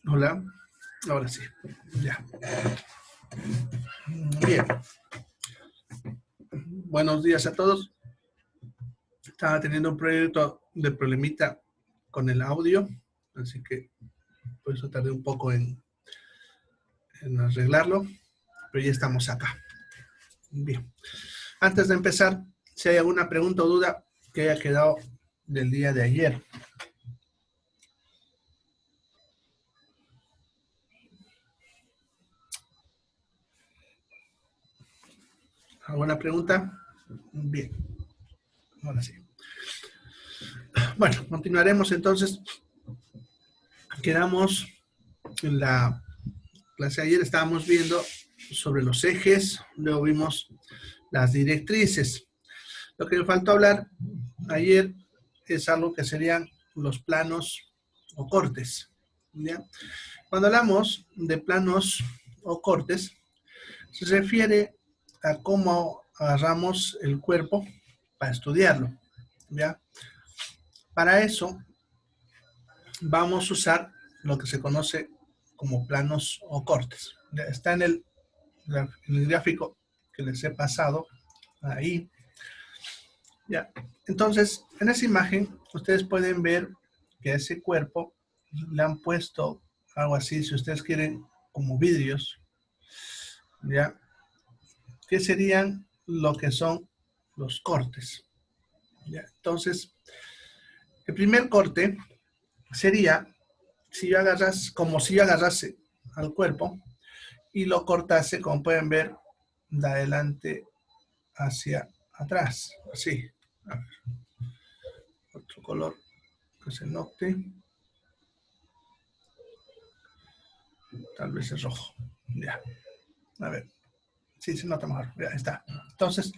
Hola, ahora sí, ya. Bien, buenos días a todos. Estaba teniendo un proyecto de problemita con el audio, así que por eso tardé un poco en arreglarlo, pero ya estamos acá. Bien, antes de empezar, si hay alguna pregunta o duda que haya quedado del día de ayer. ¿Alguna pregunta? Bien, ahora sí. Bueno, continuaremos entonces. Quedamos en la clase de ayer, estábamos viendo sobre los ejes, luego vimos las directrices. Lo que me faltó hablar ayer es algo que serían los planos o cortes, ¿ya? Cuando hablamos de planos o cortes, se refiere a cómo agarramos el cuerpo para estudiarlo, ¿ya? Para eso vamos a usar lo que se conoce como planos o cortes. ¿Ya? Está en el gráfico que les he pasado ahí. Ya. Entonces, en esa imagen, ustedes pueden ver que a ese cuerpo le han puesto algo así, si ustedes quieren, como vidrios, ¿ya? Que serían lo que son los cortes, ¿ya? Entonces, el primer corte sería si yo agarras, como si yo agarrase al cuerpo y lo cortase, como pueden ver, de adelante hacia atrás, así. A ver, otro color que se note. Tal vez es rojo. Ya. A ver. Sí, se nota mejor. Ya está. Entonces,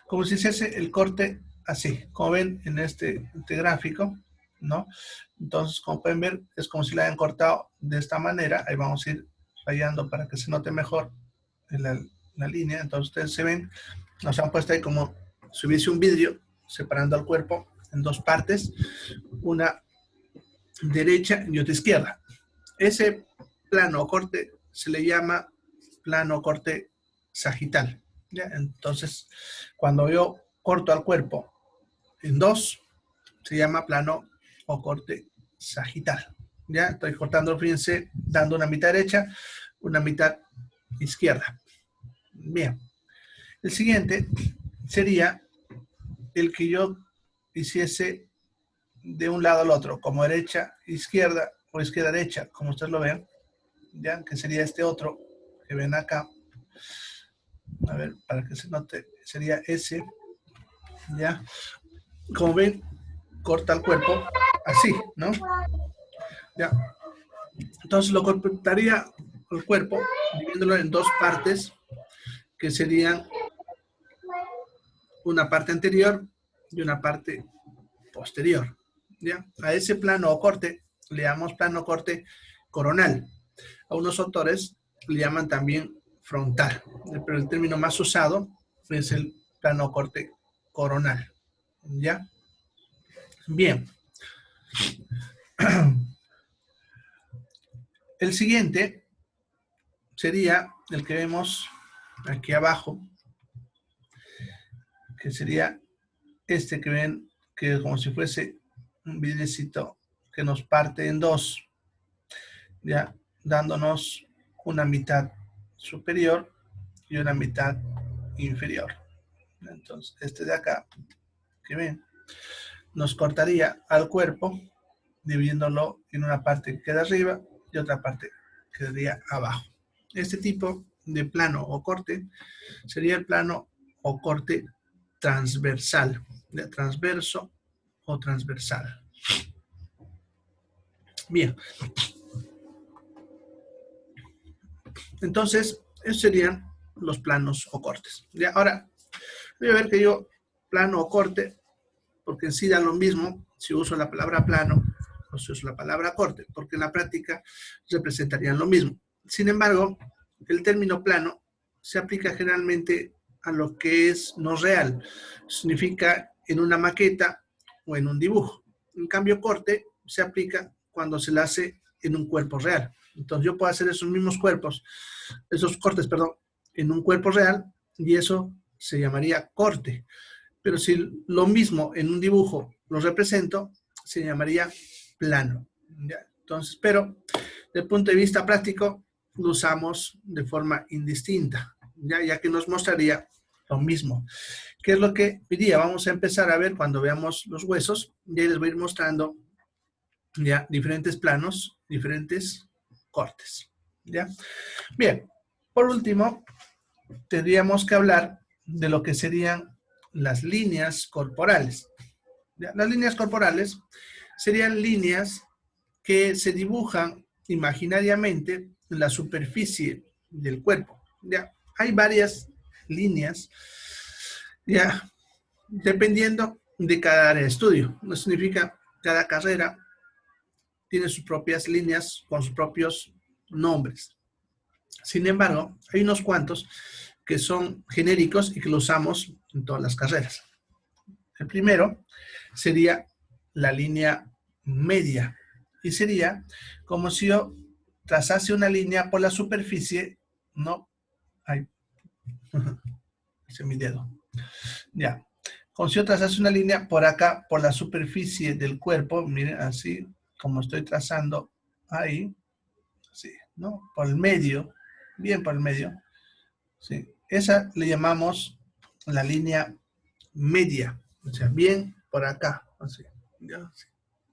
como si hiciese el corte así. Como ven en este gráfico, ¿no? Entonces, como pueden ver, es como si la hayan cortado de esta manera. Ahí vamos a ir rayando para que se note mejor en la línea. Entonces, ustedes se ven, nos han puesto ahí como si hubiese un vidrio separando al cuerpo en dos partes. Una derecha y otra izquierda. Ese plano o corte se le llama plano o corte sagital, ¿ya? Entonces, cuando yo corto al cuerpo en dos, se llama plano o corte sagital, ¿ya? Estoy cortando, fíjense, dando una mitad derecha, una mitad izquierda. Bien. El siguiente sería el que yo hiciese de un lado al otro, como derecha, izquierda o izquierda, derecha, como ustedes lo ven, ¿ya? Que sería este otro que ven acá. A ver, para que se note, sería ese, ¿ya? Como ven, corta el cuerpo así, ¿no? ¿Ya? Entonces lo cortaría el cuerpo, dividiéndolo en dos partes, que serían una parte anterior y una parte posterior, ¿ya? A ese plano o corte le llamamos plano corte coronal. A unos autores le llaman también frontal, pero el término más usado es el plano corte coronal, ¿ya? Bien. El siguiente sería el que vemos aquí abajo, que sería este que ven, que es como si fuese un vidriecito que nos parte en dos, ya dándonos una mitad superior y una mitad inferior. Entonces, este de acá, que ven, nos cortaría al cuerpo, dividiéndolo en una parte que queda arriba y otra parte que quedaría abajo. Este tipo de plano o corte sería el plano o corte transversal, de transverso o transversal. Bien. Entonces, esos serían los planos o cortes. Ya, ahora, voy a ver que yo plano o corte, porque en sí da lo mismo si uso la palabra plano o si uso la palabra corte, porque en la práctica representarían lo mismo. Sin embargo, el término plano se aplica generalmente a lo que es no real. Significa en una maqueta o en un dibujo. En cambio, corte se aplica cuando se le hace en un cuerpo real. Entonces yo puedo hacer esos mismos cuerpos, esos cortes, perdón, en un cuerpo real y eso se llamaría corte. Pero si lo mismo en un dibujo lo represento, se llamaría plano. ¿Ya? Entonces, pero desde el punto de vista práctico, lo usamos de forma indistinta, ya que nos mostraría lo mismo. ¿Qué es lo que hoy día vamos a empezar a ver cuando veamos los huesos? Y ahí les voy a ir mostrando ya diferentes planos, diferentes cortes. ¿Ya? Bien, por último, tendríamos que hablar de lo que serían las líneas corporales. ¿Ya? Las líneas corporales serían líneas que se dibujan imaginariamente en la superficie del cuerpo. ¿Ya? Hay varias líneas, ya, dependiendo de cada área de estudio. No significa cada carrera tiene sus propias líneas con sus propios nombres. Sin embargo, hay unos cuantos que son genéricos y que lo usamos en todas las carreras. El primero sería la línea media y sería como si yo trazase una línea por la superficie, no, ay, ese es mi dedo, ya, como si yo trazase una línea por acá, por la superficie del cuerpo, miren, así como estoy trazando ahí, así, ¿no? Por el medio, bien por el medio, ¿sí? Esa le llamamos la línea media, o sea, bien por acá, así, ¿ya?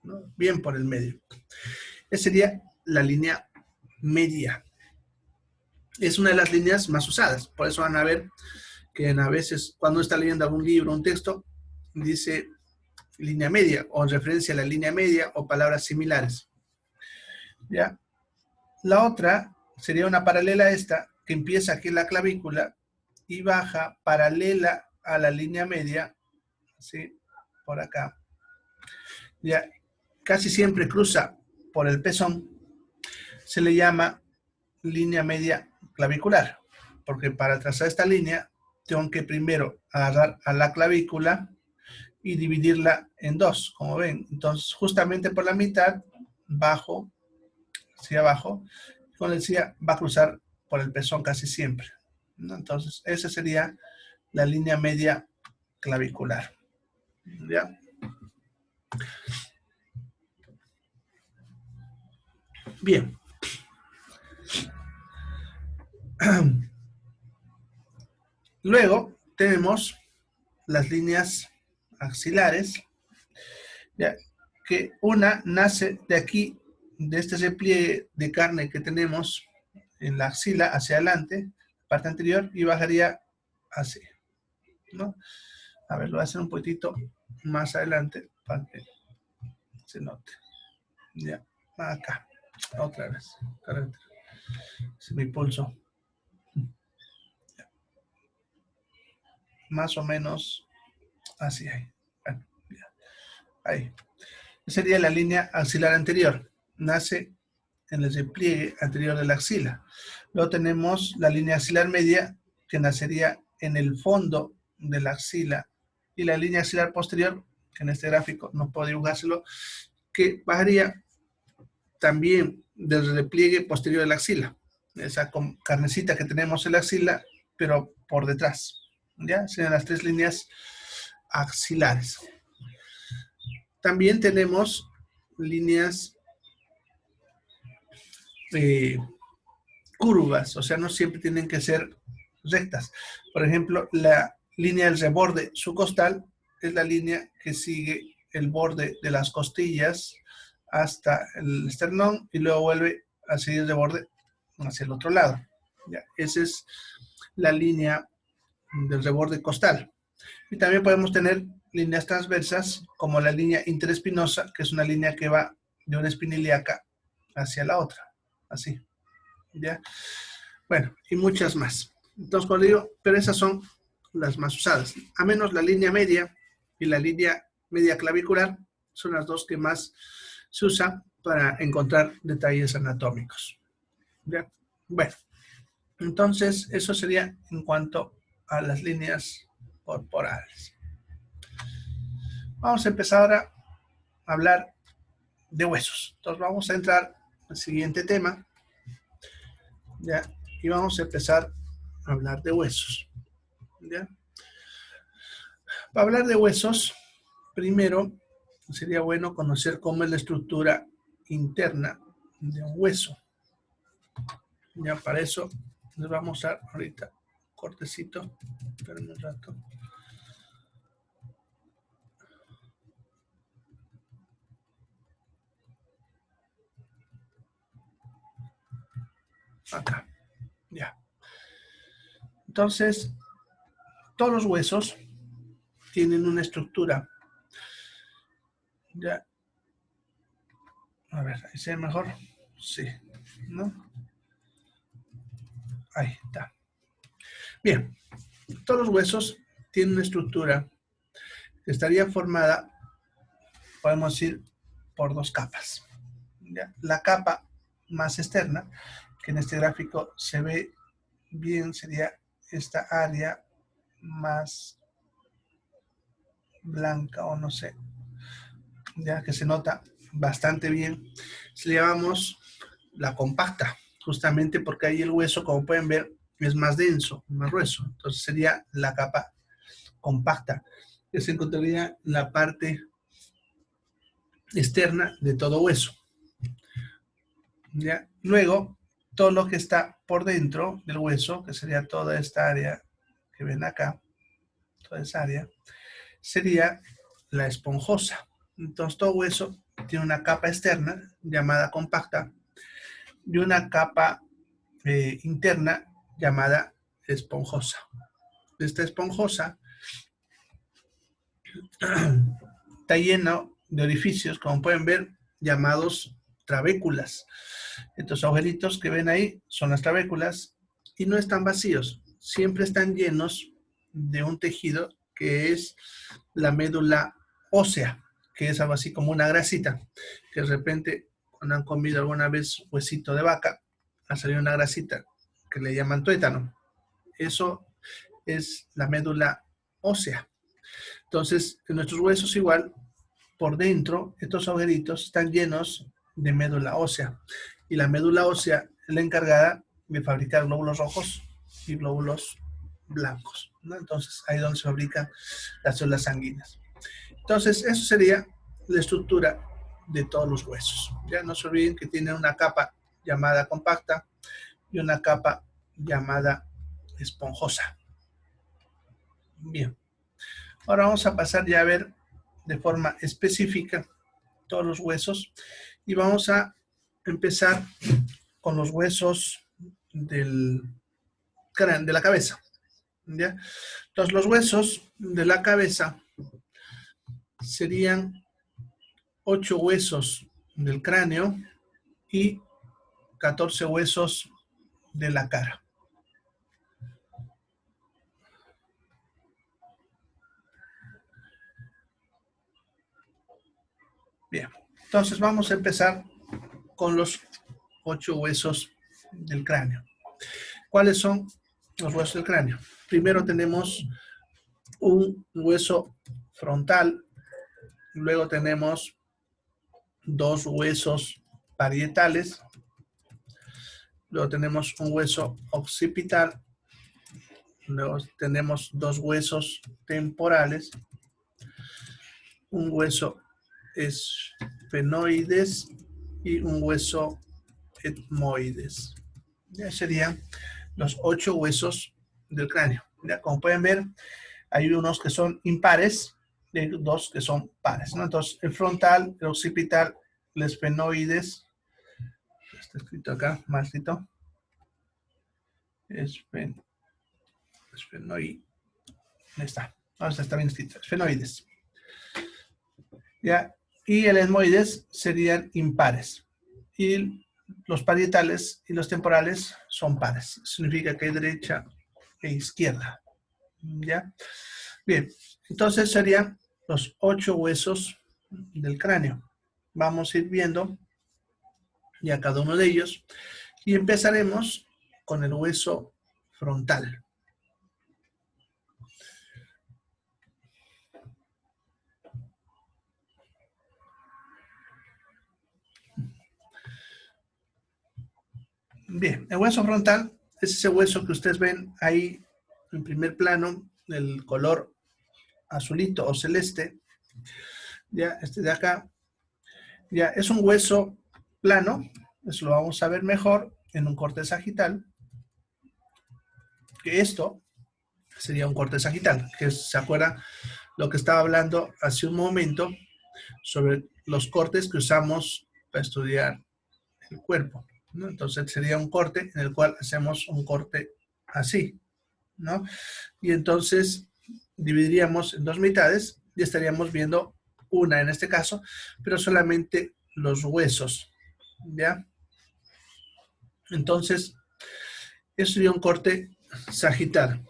¿No? Bien por el medio. Esa sería la línea media. Es una de las líneas más usadas, por eso van a ver que a veces cuando está leyendo algún libro, un texto, dice línea media o en referencia a la línea media o palabras similares. ¿Ya? La otra sería una paralela a esta, que empieza aquí en la clavícula y baja paralela a la línea media, ¿sí? Por acá. Ya, casi siempre cruza por el pezón, se le llama línea media clavicular, porque para trazar esta línea tengo que primero agarrar a la clavícula y dividirla en dos, como ven. Entonces, justamente por la mitad, bajo, hacia abajo, como decía, va a cruzar por el pezón casi siempre, ¿no? Entonces, esa sería la línea media clavicular. ¿Ya? Bien. Luego tenemos las líneas axilares, ¿ya? Que una nace de aquí, de este repliegue de carne que tenemos en la axila hacia adelante, parte anterior, y bajaría así, ¿no? A ver, lo voy a hacer un poquitito más adelante para que se note. Ya, acá, otra vez. Es mi pulso. Ya. Más o menos así ahí. Bueno, ya. Ahí. Sería la línea axilar anterior. Nace en el repliegue anterior de la axila. Luego tenemos la línea axilar media, que nacería en el fondo de la axila, y la línea axilar posterior, que en este gráfico no puedo dibujárselo, que bajaría también del repliegue posterior de la axila, esa carnecita que tenemos en la axila, pero por detrás. ¿Ya? Serían las tres líneas axilares. También tenemos líneas curvas, o sea, no siempre tienen que ser rectas. Por ejemplo, la línea del reborde subcostal es la línea que sigue el borde de las costillas hasta el esternón y luego vuelve a seguir el reborde hacia el otro lado. ¿Ya? Esa es la línea del reborde costal. Y también podemos tener líneas transversas como la línea interespinosa, que es una línea que va de una espina ilíaca hacia la otra, así. ¿Ya? Bueno, y muchas más. Entonces, como digo, pero esas son las más usadas. A menos la línea media y la línea media clavicular son las dos que más se usan para encontrar detalles anatómicos. ¿Ya? Bueno, entonces eso sería en cuanto a las líneas corporales. Vamos a empezar ahora a hablar de huesos. Entonces vamos a entrar al siguiente tema, ¿ya? Y vamos a empezar a hablar de huesos, ¿ya? Para hablar de huesos, primero sería bueno conocer cómo es la estructura interna de un hueso. Ya para eso les voy a mostrar ahorita cortecito. Esperen un rato. Acá, ya. Entonces, todos los huesos tienen una estructura. Ya. A ver, ahí se ve mejor. Sí, ¿no? Ahí está. Bien, todos los huesos tienen una estructura que estaría formada, podemos decir, por dos capas. ¿Ya? La capa más externa, que en este gráfico se ve bien, sería esta área más blanca o no sé, ya que se nota bastante bien. Le llamamos la compacta, justamente porque ahí el hueso, como pueden ver, es más denso, más grueso. Entonces sería la capa compacta, que se encontraría en la parte externa de todo hueso. ¿Ya? Luego, todo lo que está por dentro del hueso, que sería toda esta área que ven acá, toda esa área, sería la esponjosa. Entonces, todo hueso tiene una capa externa llamada compacta y una capa interna llamada esponjosa. Esta esponjosa está lleno de orificios, como pueden ver, llamados trabéculas. Estos agujeritos que ven ahí son las trabéculas y no están vacíos, siempre están llenos de un tejido que es la médula ósea, que es algo así como una grasita, que de repente cuando han comido alguna vez huesito de vaca, ha salido una grasita que le llaman tuétano. Eso es la médula ósea. Entonces, en nuestros huesos igual, por dentro, estos agujeritos están llenos de médula ósea. Y la médula ósea es la encargada de fabricar glóbulos rojos y glóbulos blancos, ¿no? Entonces, ahí es donde se fabrican las células sanguíneas. Entonces, eso sería la estructura de todos los huesos. Ya no se olviden que tienen una capa llamada compacta y una capa llamada esponjosa. Bien. Ahora vamos a pasar ya a ver de forma específica todos los huesos y vamos a empezar con los huesos del de la cabeza. ¿Ya? Entonces los huesos de la cabeza serían 8 huesos del cráneo y 14 huesos de la cara. Bien, entonces vamos a empezar con los 8 huesos del cráneo. ¿Cuáles son los huesos del cráneo? Primero tenemos un hueso frontal, luego tenemos 2 huesos parietales, luego tenemos un hueso occipital, luego tenemos 2 huesos temporales, un hueso esfenoides y un hueso etmoides. Ya serían los 8 huesos del cráneo. Ya, como pueden ver, hay unos que son impares y 2 que son pares, ¿no? Entonces, el frontal, el occipital, el esfenoides, está escrito acá, maldito, esfenoides, ahí está, ahora está bien escrito, esfenoides. ¿Ya? Y el etmoides serían impares. Y los parietales y los temporales son pares. Significa que hay derecha e izquierda. ¿Ya? Bien, entonces serían los 8 huesos del cráneo. Vamos a ir viendo ya cada uno de ellos y empezaremos con el hueso frontal. Bien, el hueso frontal es ese hueso que ustedes ven ahí en primer plano, el color azulito o celeste, ya, este de acá, ya, es un hueso plano, eso lo vamos a ver mejor en un corte sagital, que esto sería un corte sagital, que se acuerdan lo que estaba hablando hace un momento sobre los cortes que usamos para estudiar el cuerpo, ¿no? Entonces sería un corte en el cual hacemos un corte así, ¿no? Y entonces dividiríamos en dos mitades y estaríamos viendo una en este caso, pero solamente los huesos, ¿ya? Entonces, eso sería un corte sagital.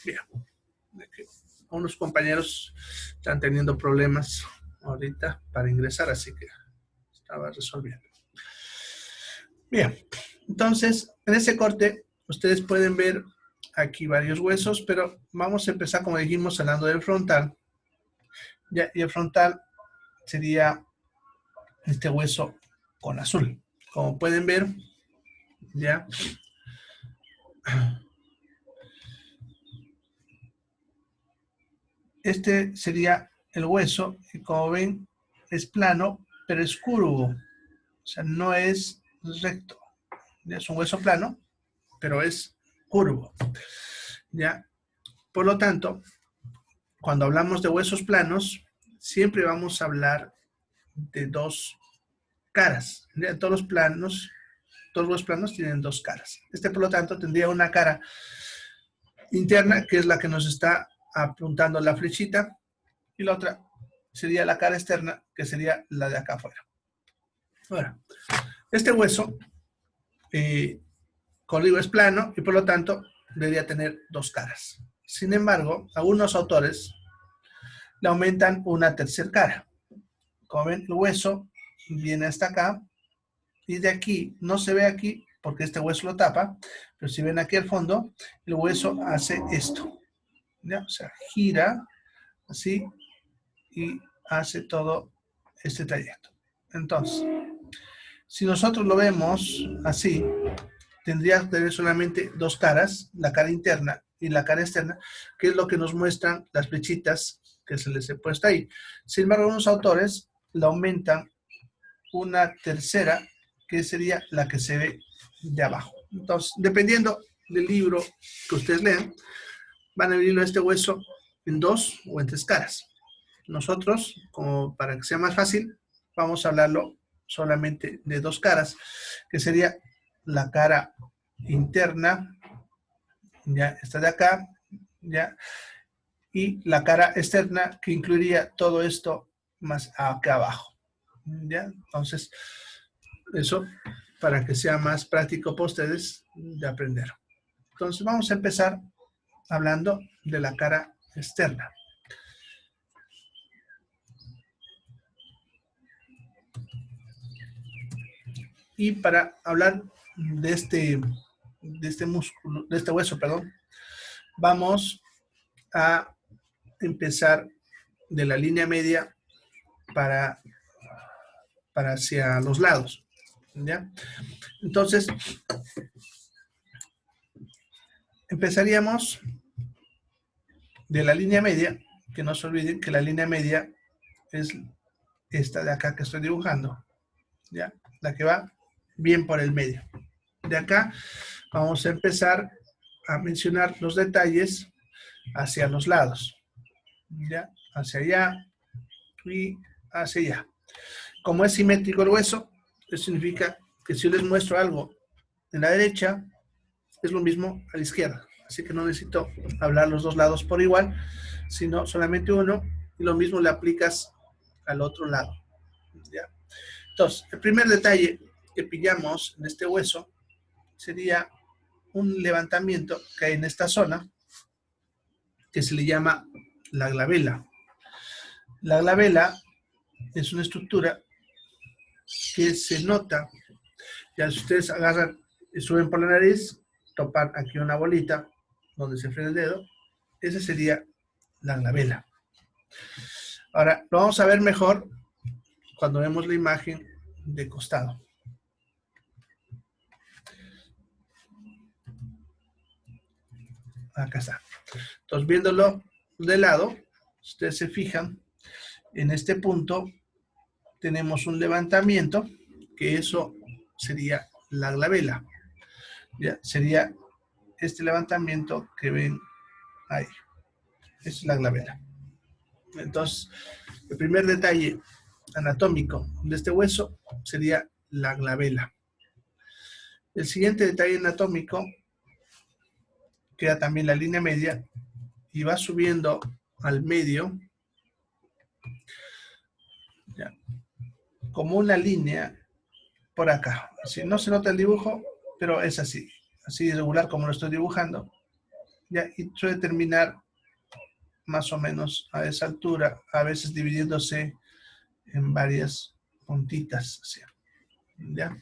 Bien. Unos compañeros están teniendo problemas ahorita para ingresar, así que estaba resolviendo. Bien, entonces, en ese corte, ustedes pueden ver aquí varios huesos, pero vamos a empezar, como dijimos, hablando del frontal. Ya, y el frontal sería este hueso con azul. Como pueden ver, ya. Este sería el hueso, y como ven, es plano, pero es curvo. O sea, no es recto. Ya es un hueso plano, pero es curvo. ¿Ya? Por lo tanto, cuando hablamos de huesos planos, siempre vamos a hablar de dos caras. ¿Ya? Todos los huesos planos tienen dos caras. Este, por lo tanto, tendría una cara interna, que es la que nos está apuntando la flechita, y la otra sería la cara externa, que sería la de acá afuera. Ahora, este hueso, como digo, es plano y por lo tanto debería tener dos caras. Sin embargo, algunos autores le aumentan una tercera cara. Como ven, el hueso viene hasta acá y de aquí, no se ve aquí porque este hueso lo tapa, pero si ven aquí al fondo, el hueso hace esto. ¿Ya? O sea, gira así y hace todo este trayecto. Entonces, si nosotros lo vemos así, tendría que tener solamente dos caras, la cara interna y la cara externa, que es lo que nos muestran las flechitas que se les he puesto ahí. Sin embargo, algunos autores le aumentan una tercera, que sería la que se ve de abajo. Entonces, dependiendo del libro que ustedes lean, van a dividirlo este hueso en dos o en tres caras. Nosotros, como para que sea más fácil, vamos a hablarlo solamente de dos caras, que sería la cara interna, ya está de acá, ya, y la cara externa, que incluiría todo esto más acá abajo, ya. Entonces, eso para que sea más práctico para ustedes de aprender. Entonces, vamos a empezar hablando de la cara externa. Y para hablar de este músculo, de este hueso, perdón, vamos a empezar de la línea media para hacia los lados, ¿ya? Entonces, empezaríamos de la línea media, que no se olviden que la línea media es esta de acá que estoy dibujando, ¿ya? La que va bien por el medio. De acá vamos a empezar a mencionar los detalles hacia los lados, ¿ya? Hacia allá y hacia allá. Como es simétrico el hueso, eso significa que si yo les muestro algo en la derecha, es lo mismo a la izquierda. Así que no necesito hablar los dos lados por igual, sino solamente uno, y lo mismo le aplicas al otro lado, ¿ya? Entonces, el primer detalle que pillamos en este hueso sería un levantamiento que hay en esta zona que se le llama la glabela. La glabela es una estructura que se nota, ya si ustedes agarran y suben por la nariz, topan aquí una bolita donde se frena el dedo, esa sería la glabela. Ahora, lo vamos a ver mejor cuando vemos la imagen de costado. Acá está. Entonces, viéndolo de lado, ustedes se fijan, en este punto tenemos un levantamiento, que eso sería la glabela. ¿Ya? Sería este levantamiento que ven ahí. Es la glabela. Entonces, el primer detalle anatómico de este hueso sería la glabela. El siguiente detalle anatómico queda también la línea media y va subiendo al medio, ¿ya? Como una línea por acá. Así, no se nota el dibujo, pero es así irregular como lo estoy dibujando, ¿ya? Y suele terminar más o menos a esa altura, a veces dividiéndose en varias puntitas, así, ¿ya?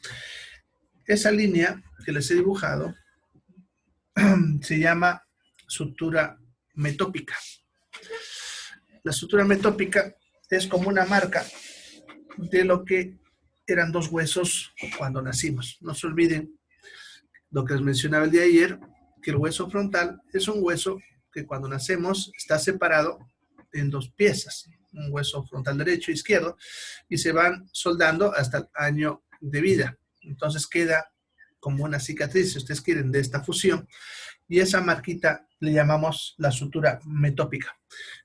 Esa línea que les he dibujado se llama sutura metópica. La sutura metópica es como una marca de lo que eran dos huesos cuando nacimos. No se olviden lo que les mencionaba el día de ayer, que el hueso frontal es un hueso que cuando nacemos está separado en dos piezas, un hueso frontal derecho e izquierdo, y se van soldando hasta el año de vida. Entonces queda como una cicatriz, si ustedes quieren, de esta fusión, y esa marquita le llamamos la sutura metópica.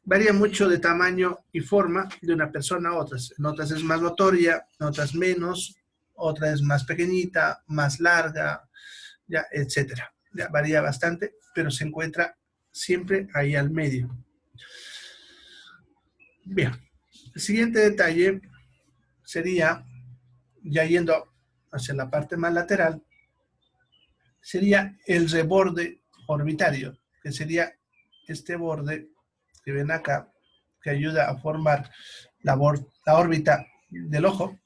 Varía mucho de tamaño y forma de una persona a otras. En otras es más notoria, en otras menos, otra es más pequeñita, más larga, ya, etcétera. Ya varía bastante, pero se encuentra siempre ahí al medio. Bien, el siguiente detalle sería, ya yendo hacia la parte más lateral, sería el reborde orbitario, que sería este borde que ven acá, que ayuda a formar la órbita del ojo,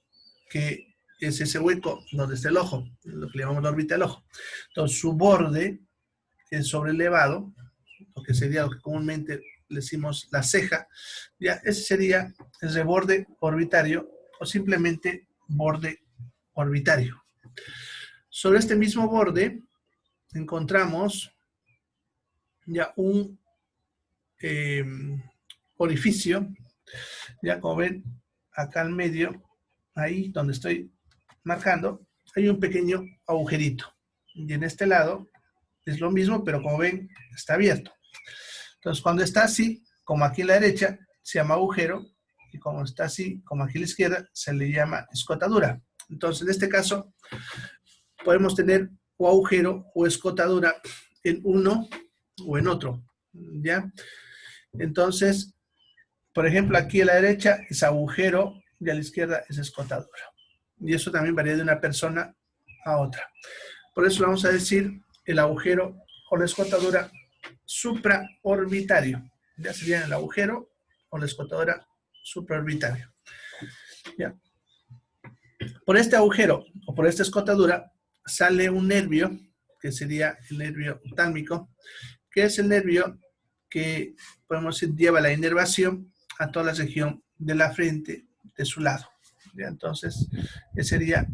que es ese hueco donde está el ojo, lo que le llamamos la órbita del ojo. Entonces, su borde es sobrelevado, lo que sería lo que comúnmente le decimos la ceja, ya ese sería el reborde orbitario o simplemente borde orbitario. Sobre este mismo borde encontramos ya un orificio, ya como ven acá al medio, ahí donde estoy marcando, hay un pequeño agujerito. Y en este lado es lo mismo, pero como ven, está abierto. Entonces, cuando está así, como aquí a la derecha, se llama agujero, y como está así, como aquí a la izquierda, se le llama escotadura. Entonces, en este caso, podemos tener o agujero o escotadura en uno o en otro, ¿ya? Entonces, por ejemplo, aquí a la derecha es agujero y a la izquierda es escotadura. Y eso también varía de una persona a otra. Por eso vamos a decir el agujero o la escotadura supraorbitario. Ya sería el agujero o la escotadura supraorbitario. ¿Ya? Por este agujero o por esta escotadura sale un nervio, que sería el nervio tálmico, que es el nervio que, podemos decir, lleva la inervación a toda la región de la frente de su lado. ¿Ya? Entonces, ese sería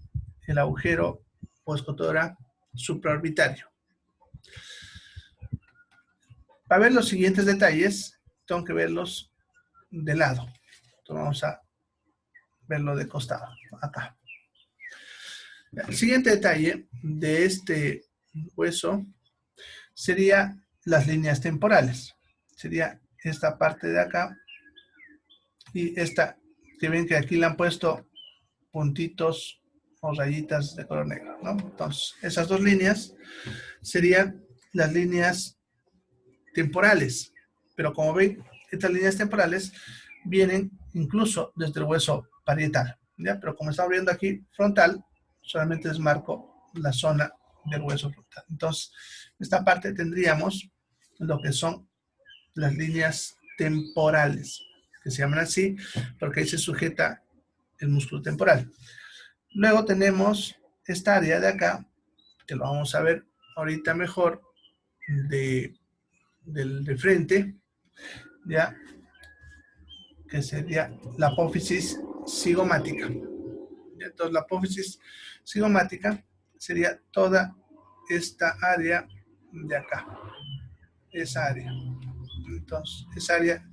el agujero o escotadura supraorbitario. Para ver los siguientes detalles, tengo que verlos de lado. Entonces vamos a verlo de costado, acá. El siguiente detalle de este hueso sería las líneas temporales. Sería esta parte de acá y esta que ven que aquí le han puesto puntitos o rayitas de color negro, ¿no? Entonces, esas dos líneas serían las líneas temporales. Pero como ven, estas líneas temporales vienen incluso desde el hueso parietal, ¿ya? Pero como estamos viendo aquí frontal, solamente desmarco la zona del hueso frontal. Entonces, esta parte tendríamos lo que son las líneas temporales, que se llaman así porque ahí se sujeta el músculo temporal. Luego tenemos esta área de acá, que lo vamos a ver ahorita mejor, de frente, ya, que sería la apófisis cigomática. Entonces, la apófisis cigomática sería toda esta área de acá, esa área. Entonces, esa área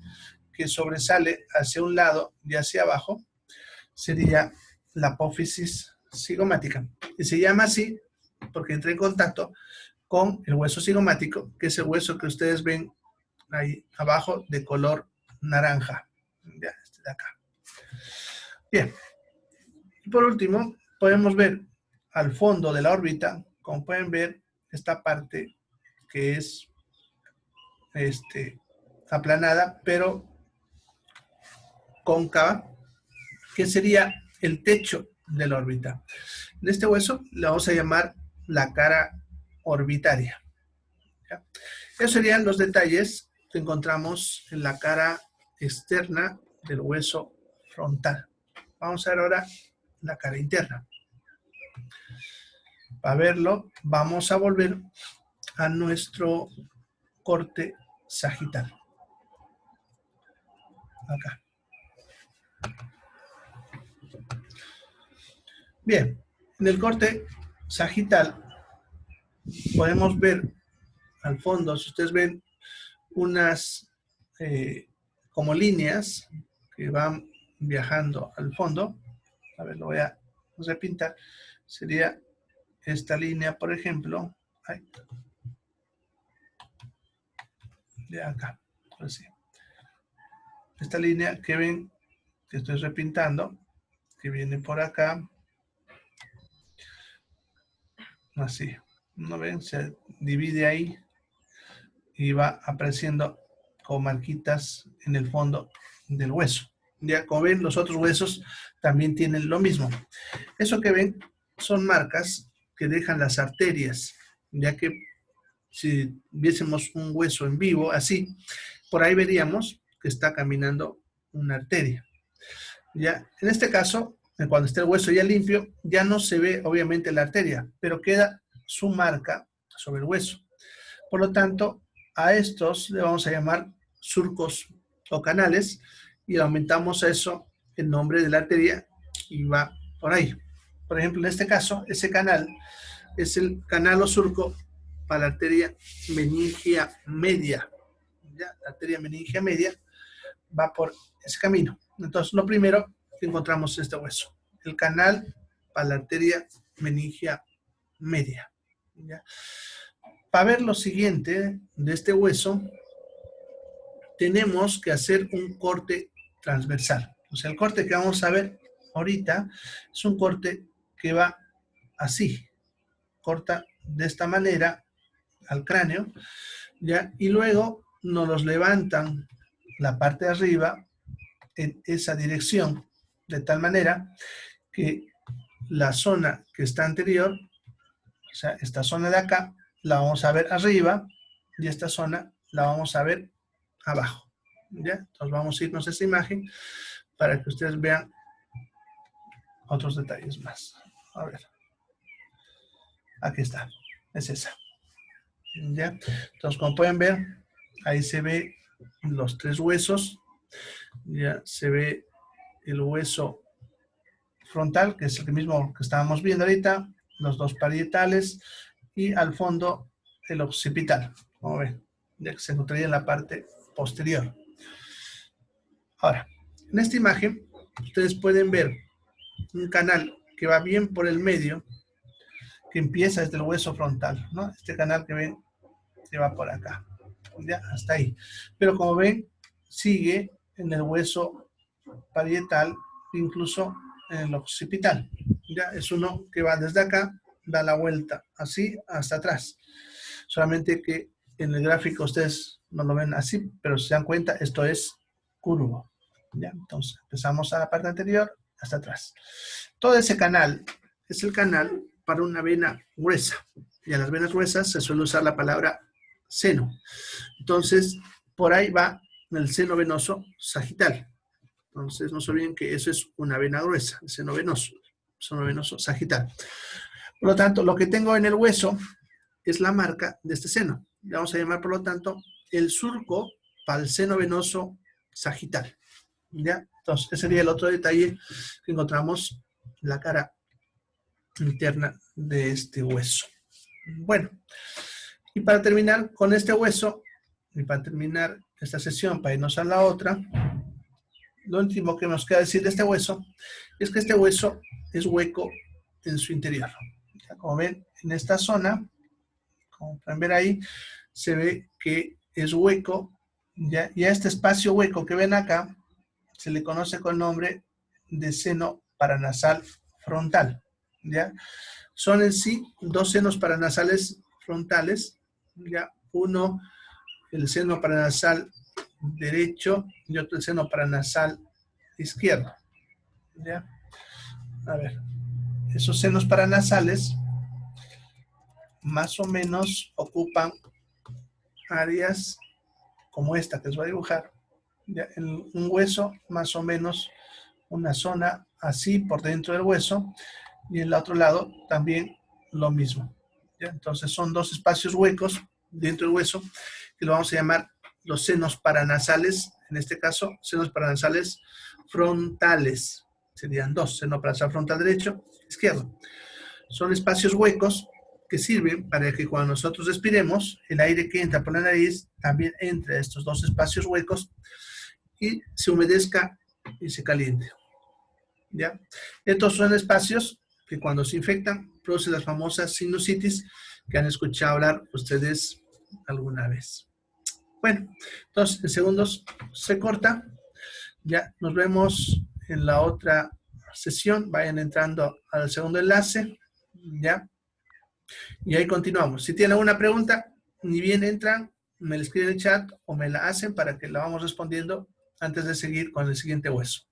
que sobresale hacia un lado y hacia abajo sería la apófisis cigomática. Y se llama así porque entra en contacto con el hueso cigomático, que es el hueso que ustedes ven ahí abajo de color naranja. Ya, este de acá. Bien. Y por último, podemos ver al fondo de la órbita, como pueden ver, esta parte que es aplanada, pero cóncava, que sería el techo de la órbita. En este hueso le vamos a llamar la cara orbitaria. ¿Ya? Esos serían los detalles que encontramos en la cara externa del hueso frontal. Vamos a ver ahora la cara interna. Para verlo, vamos a volver a nuestro corte sagital. Acá. Bien, en el corte sagital podemos ver al fondo, si ustedes ven unas como líneas que van viajando al fondo. A ver, lo voy a repintar. Sería esta línea, por ejemplo, de acá. Así. Esta línea que ven que estoy repintando, que viene por acá, así. ¿No ven? Se divide ahí y va apareciendo como marquitas en el fondo del hueso. Ya como ven, los otros huesos también tienen lo mismo. Eso que ven son marcas que dejan las arterias, ya que si viésemos un hueso en vivo, así, por ahí veríamos que está caminando una arteria. Ya, en este caso, cuando esté el hueso ya limpio, ya no se ve obviamente la arteria, pero queda su marca sobre el hueso. Por lo tanto, a estos le vamos a llamar surcos o canales y aumentamos a eso el nombre de la arteria y va por ahí. Por ejemplo, en este caso, ese canal es el canal o surco para la arteria meningia media. ¿Ya? La arteria meningia media va por ese camino. Entonces, lo primero que encontramos es este hueso, el canal para la arteria meningia media. ¿Ya? Para ver lo siguiente de este hueso, tenemos que hacer un corte transversal. O sea, el corte que vamos a ver ahorita es un corte que va así, corta de esta manera al cráneo, ¿ya? Y luego nos los levantan la parte de arriba en esa dirección, de tal manera que la zona que está anterior, o sea, esta zona de acá, la vamos a ver arriba y esta zona la vamos a ver abajo. ¿Ya? Entonces vamos a irnos a esta imagen para que ustedes vean otros detalles más. A ver. Aquí está. Es esa. ¿Ya? Entonces, como pueden ver, ahí se ve los tres huesos. Ya se ve el hueso frontal, que es el mismo que estábamos viendo ahorita, los dos parietales y al fondo el occipital, como ven, ya que se encontraría en la parte posterior. Ahora, en esta imagen, ustedes pueden ver un canal que va bien por el medio, que empieza desde el hueso frontal, ¿no? Este canal que ven que va por acá, ya hasta ahí. Pero como ven, sigue en el hueso parietal, incluso en el occipital. Ya es uno que va desde acá, da la vuelta así hasta atrás. Solamente que en el gráfico ustedes no lo ven así, pero si se dan cuenta, esto es curvo. ¿Ya? Entonces, empezamos a la parte anterior hasta atrás. Todo ese canal es el canal para una vena gruesa. Y a las venas gruesas se suele usar la palabra seno. Entonces, por ahí va el seno venoso sagital. Entonces, no se olviden que eso es una vena gruesa, el seno venoso sagital. Por lo tanto, lo que tengo en el hueso es la marca de este seno. Le vamos a llamar, por lo tanto, el surco para el seno venoso sagital. ¿Ya? Entonces, ese sería el otro detalle que encontramos en la cara interna de este hueso. Bueno, y para terminar con este hueso, y para terminar esta sesión, para irnos a la otra, lo último que nos queda decir de este hueso es que este hueso es hueco en su interior. Ya, como ven, en esta zona, como pueden ver ahí, se ve que es hueco, ¿ya? Y a este espacio hueco que ven acá se le conoce con el nombre de seno paranasal frontal, ¿ya? Son en sí dos senos paranasales frontales, ¿ya? Uno, el seno paranasal derecho y otro el seno paranasal izquierdo, ¿ya? A ver, esos senos paranasales más o menos ocupan áreas como esta que les voy a dibujar, ¿ya? En un hueso más o menos una zona así por dentro del hueso y en el otro lado también lo mismo. ¿Ya? Entonces son dos espacios huecos dentro del hueso que lo vamos a llamar los senos paranasales, en este caso senos paranasales frontales. Serían dos, seno paranasal frontal derecho, izquierdo. Son espacios huecos que sirven para que cuando nosotros respiremos, el aire que entra por la nariz también entre a estos dos espacios huecos y se humedezca y se caliente. ¿Ya? Estos son espacios que cuando se infectan producen las famosas sinusitis que han escuchado hablar ustedes alguna vez. Bueno, entonces en segundos se corta. Ya nos vemos en la otra sesión. Vayan entrando al segundo enlace. Ya. Y ahí continuamos. Si tienen alguna pregunta, ni bien entran, me la escriben en el chat o me la hacen para que la vamos respondiendo antes de seguir con el siguiente hueso.